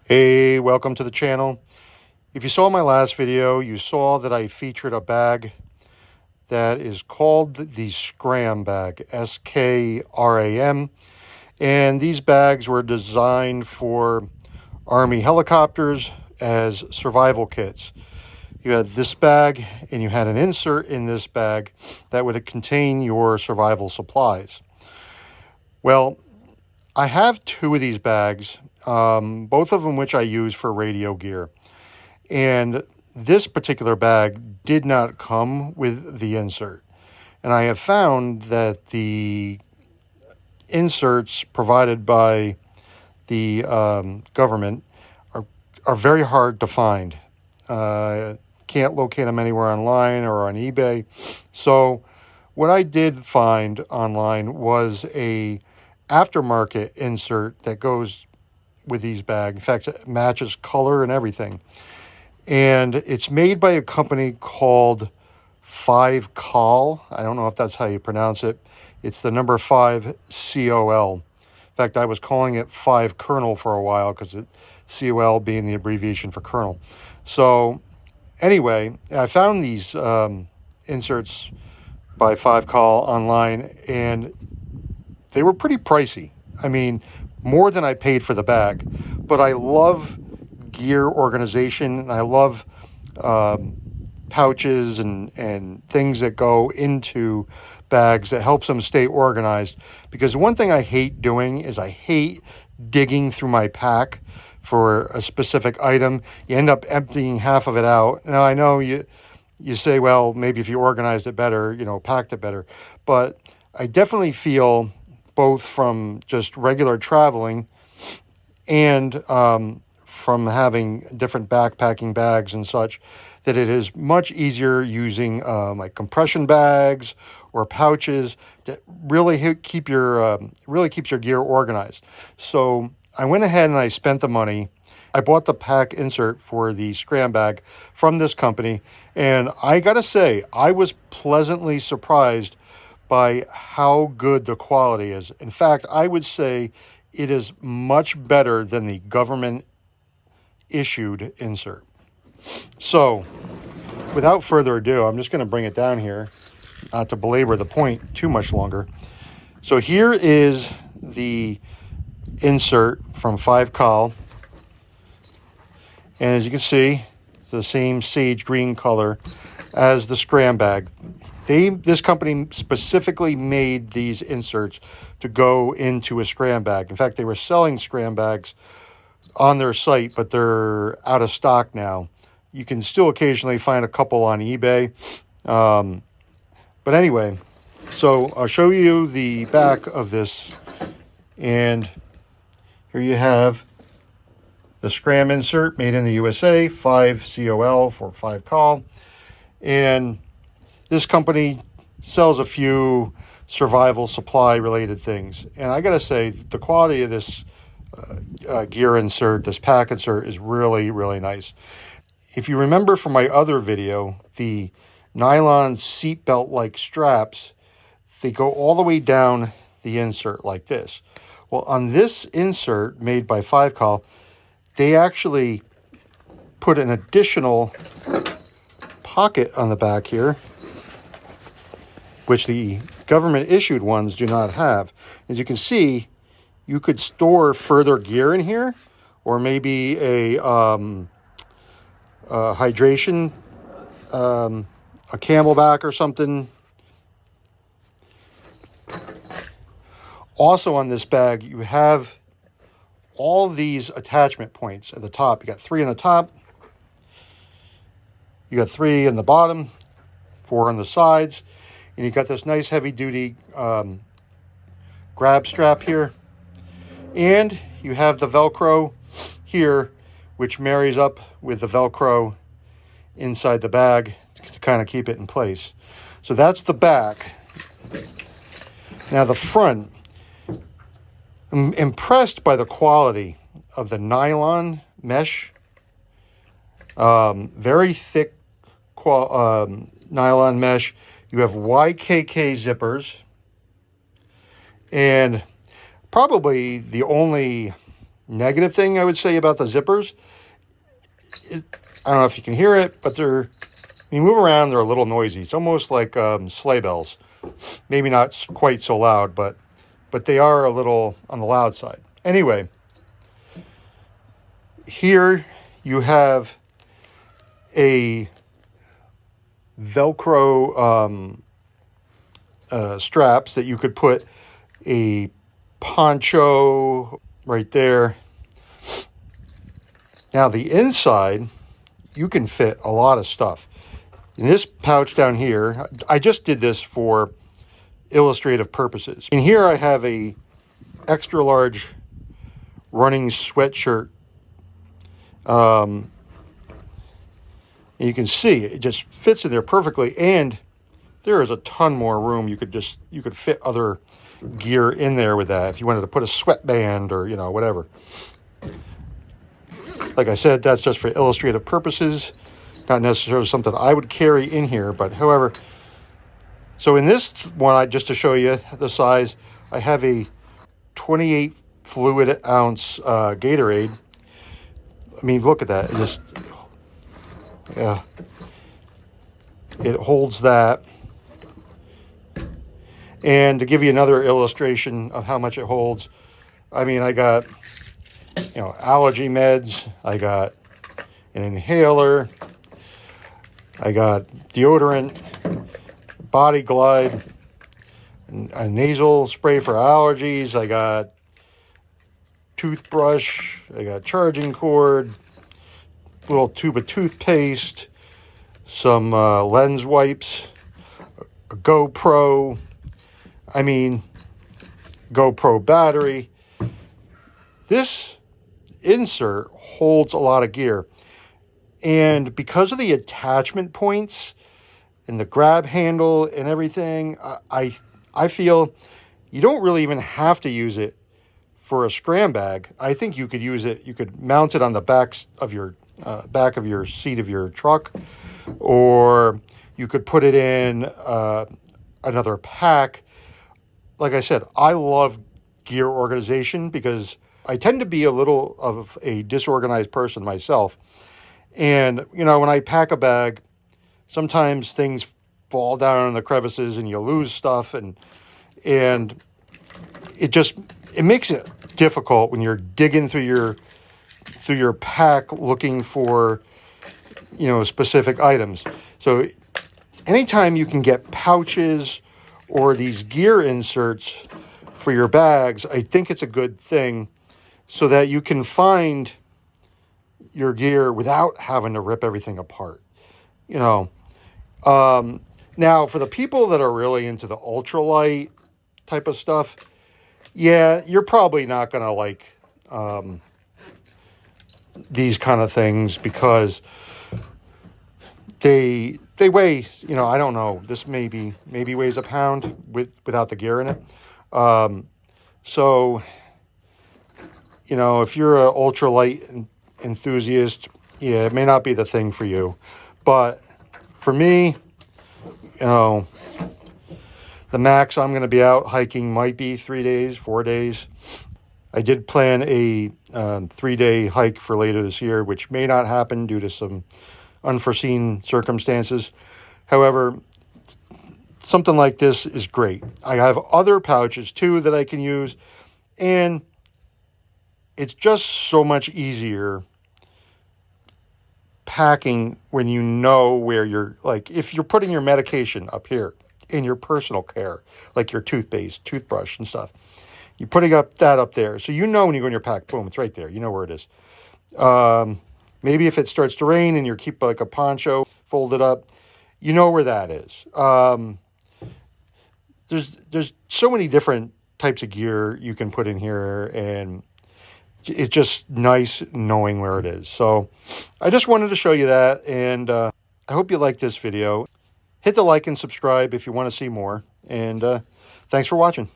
Hey, welcome to the channel. If you saw my last video, you saw that I featured a bag that is called the SKRAM bag, SKRAM. And these bags were designed for Army helicopters as survival kits. You had this bag and you had an insert in this bag that would contain your survival supplies. Well, I have two of these bags, both of them which I use for radio gear. And this particular bag did not come with the insert. And I have found that the inserts provided by the government are very hard to find. Can't locate them anywhere online or on eBay. So what I did find online was a aftermarket insert that goes with these bags. In fact, it matches color and everything. And it's made by a company called 5COL. I don't know if that's how you pronounce it. It's the number 5 COL. In fact, I was calling it 5 Kernel for a while because COL being the abbreviation for kernel. So anyway, I found these inserts by 5COL online, and they were pretty pricey. I mean, more than I paid for the bag. But I love gear organization, and I love pouches and things that go into bags that helps them stay organized. Because one thing I hate doing is I hate digging through my pack for a specific item. You end up emptying half of it out. Now, I know you say, well, maybe if you organized it better, packed it better. But I definitely feel, both from just regular traveling and from having different backpacking bags and such, that it is much easier using like compression bags or pouches that really keeps your gear organized. So I went ahead and I spent the money. I bought the pack insert for the SKRAM bag from this company, and I gotta say, I was pleasantly surprised by how good the quality is. In fact, I would say it is much better than the government issued insert. So without further ado, I'm just going to bring it down here, not to belabor the point too much longer. So here is the insert from 5COL. And as you can see, it's the same sage green color as the SKRAM bag. This company specifically made these inserts to go into a SKRAM bag. In fact, they were selling SKRAM bags on their site, but they're out of stock now. You can still occasionally find a couple on eBay. But anyway, so I'll show you the back of this. And here you have the SKRAM insert made in the USA, 5COL for 5COL. And this company sells a few survival supply related things. And I got to say, the quality of this gear insert, this pack insert, is really, really nice. If you remember from my other video, the nylon seatbelt like straps, they go all the way down the insert like this. Well, on this insert made by 5COL, they actually put an additional pocket on the back here, which the government issued ones do not have. As you can see, you could store further gear in here, or maybe a hydration, a Camelback or something. Also on this bag, you have all these attachment points at the top. You got 3 on the top, you got 3 on the bottom, 4 on the sides, and you got this nice heavy duty grab strap here. And you have the Velcro here, which marries up with the Velcro inside the bag to kind of keep it in place. So that's the back. Now the front, I'm impressed by the quality of the nylon mesh. Very thick nylon mesh. You have YKK zippers. And probably the only negative thing I would say about the zippers is, I don't know if you can hear it, but when you move around, they're a little noisy. It's almost like sleigh bells. Maybe not quite so loud, but they are a little on the loud side. Anyway, here you have a Velcro straps that you could put a poncho right there. Now the inside, you can fit a lot of stuff. In this pouch down here, I just did this for illustrative purposes. In here I have a extra large running sweatshirt. You can see it just fits in there perfectly, and there is a ton more room. You could fit other gear in there with that if you wanted to put a sweatband or, you know, whatever. Like I said, that's just for illustrative purposes, not necessarily something I would carry in here, but however. So in this one, just to show you the size, I have a 28 fluid ounce Gatorade. I mean, look at that. It just, yeah, it holds that. And to give you another illustration of how much it holds, I mean, I got, you know, allergy meds, I got an inhaler, I got deodorant, body glide, a nasal spray for allergies, I got toothbrush, I got charging cord, little tube of toothpaste, some lens wipes, a GoPro, I mean, GoPro battery. This insert holds a lot of gear. And because of the attachment points and the grab handle and everything, I feel you don't really even have to use it for a SKRAM bag. I think you could use it, you could mount it on the back of your seat of your truck, or you could put it in another pack. Like I said, I love gear organization because I tend to be a little of a disorganized person myself. And, you know, when I pack a bag, sometimes things fall down in the crevices and you lose stuff, and it makes it difficult when you're digging through your pack looking for, you know, specific items. So anytime you can get pouches or these gear inserts for your bags, I think it's a good thing, so that you can find your gear without having to rip everything apart. You know, now for the people that are really into the ultralight type of stuff, yeah, you're probably not going to like these kind of things, because they weigh, you know, I don't know, this maybe weighs a pound without the gear in it. So, you know, if you're an ultralight enthusiast, yeah, it may not be the thing for you. But for me, you know, the max I'm going to be out hiking might be 3 days, 4 days. I did plan a 3-day hike for later this year, which may not happen due to some unforeseen circumstances. However, something like this is great. I have other pouches too that I can use, and it's just so much easier packing when you know where you're, like, if you're putting your medication up here in your personal care, like your toothpaste, toothbrush and stuff, you're putting that up there. So you know when you go in your pack, boom, it's right there. You know where it is. Maybe if it starts to rain and you keep like a poncho folded up, you know where that is. There's so many different types of gear you can put in here, and it's just nice knowing where it is. So I just wanted to show you that, and I hope you like this video. Hit the like and subscribe if you want to see more, and thanks for watching.